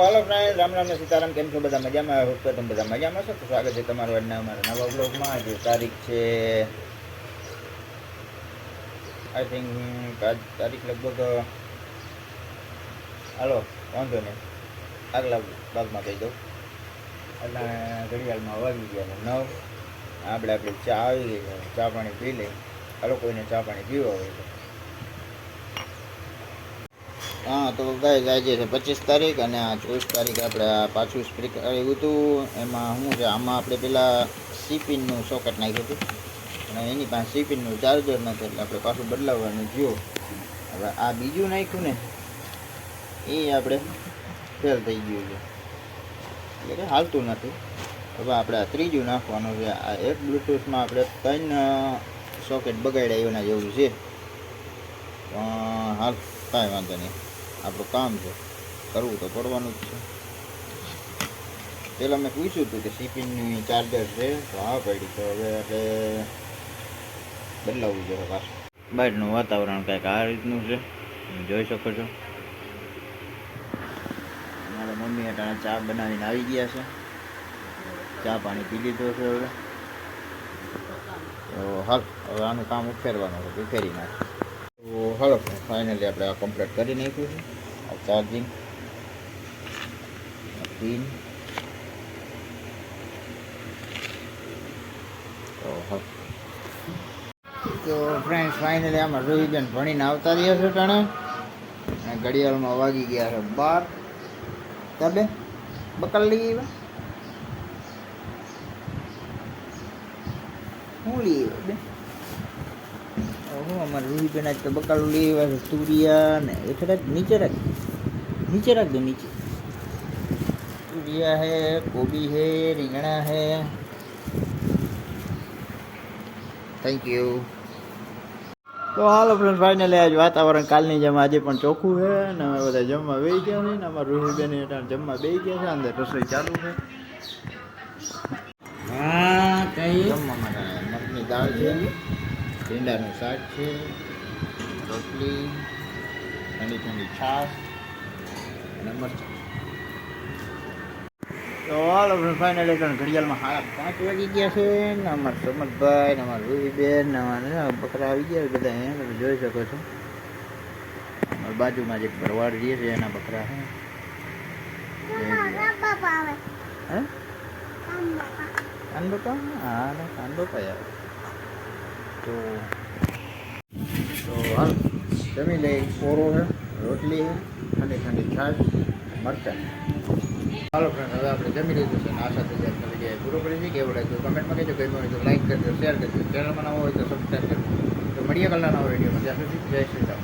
હાલો friend, Ram Ram ને સીતારામ. કેમ છો બધા? મજામાં? હોપ તો તમે બધા મજામાં છો. તો સ્વાગત છે તમારું આજના અમારા નવા બ્લોગમાં. જે તારીખ છે આઈ થિંક આજ તારીખ લગભગ હાલો વાંધો નહીં આગલા ભાગમાં કહી દઉં. એટલે ઘડિયાળમાં વાગી ગયા 9. આપણે ચા આવી ગઈ છે, ચા પાણી પી લઈ. હાલો કોઈને ચા પાણી પીવા હોય તો. હા તો ગાઈસ આજે છે 25 તારીખ અને આ 24 તારીખ આપણે આ પાછું સ્પ્રિક આવ્યું હતું. એમાં શું છે, આમાં આપણે પેલા સીપિનનું સોકેટ નાખ્યું હતું અને એની પાસે સીપિનનું ચાર્જર નથી, એટલે આપણે પાછું બદલાવવાનું થયું. હવે આ બીજું નાખ્યું ને એ આપણે ફેલ થઈ ગયું છે, એટલે કે હાલતું નથી. હવે આપણે આ ત્રીજું નાખવાનું છે. આ એક બ્લૂટૂથમાં આપણે 3 સોકેટ બગાડ્યા એના જેવું છે, પણ હાલ કાંઈ વાંધો નહીં, આપણું કામ છે, કરવું તો પડવાનું જ છે. પહેલાં મેં પૂછ્યું હતું કે સીપીની ચાર્જર છે, તો હા પડી. તો હવે આપણે બદલાવવું જોઈએ પાછું. બહારનું વાતાવરણ કંઈક આ રીતનું છે, તમે જોઈ શકો છો. મારા મમ્મી અટાણે ચા બનાવીને આવી ગયા છે, ચા પાણી પી લીધો છે. હવે તો હાલ હવે આનું કામ ઉફેરવાનું છે, ઉફેરી નાખે. તો હાલો ફાઇનલી આપણે આ કમ્પ્લીટ કરી નાખ્યું છે. આ ચાર્જિંગ પિન તો ફ્રેન્ડ્સ ફાઇનલી આમાં રોહિબેન ભણીને આવતા રહ્યા છે ટાણે, અને ઘડિયાળમાં વાગી ગયા છે 12. તબે બકલ લઈ આવ્યા, શું લઈ આવ્યા બે? હું અમારે રૂહીબેન આજ તો બકાલું લઈ આવ્યા છે. તુરિયા ને એટલે રાખ, નીચે રાખ, નીચે રાખ દો, નીચે. તુરિયા હે, કોબી હે, રીંગણા હે. Thank you. તો હાલો ફ્રેન્ડ ફાઇનલી આજ વાતાવરણ કાલની જેમ આજે પણ ચોખ્ખું છે, ને અમે બધા જમવા બેસી ગયા છે, ને અમારા રૂહીબેન જમવા બેસી ગયા છે. અંદર રસોઈ ચાલુ છે. હા કઈ જમવા માટે મગની દાળ છે, ભીંડાનું શાક છે, રોટલી, ઠંડી ઠંડી છાશ અને મરચાં. તો હાલો ફાઇનલી ઘડિયાળમાં 5:30 વાગી ગયા છે, ને અમારા સમતભાઈ ને અમારા રૂહીબેન ને અમારા બકરા આવી ગયા બધા. અહીંયા તમે જોઈ શકો છો. અમારી બાજુમાં જે ભરવાડ રહીએ છે એના બકરા છે. હે કાનબપા? હા કાનબપા આવે. તો હાલ જમી લઈ. ઓરો છે, રોટલી છે, ઠંડી ઠંડી છાશ, મરચાં. હાલો ફ્રેન્ડ હવે આપણે જમી લીધું છે, ને આ સાથે આજનો વિડીયો પૂરો કરી છે. કેવું લાગ્યું કમેન્ટમાં કહેજો, ગમ્યું હોય તો લાઈક કરજો, શેર કરજો, ચેનલમાં નવો હોય તો સબસ્ક્રાઈબ કરજો. તો મળીએ કલાના વિડીયોમાં. ત્યાં સુધી જય શ્રી રામ.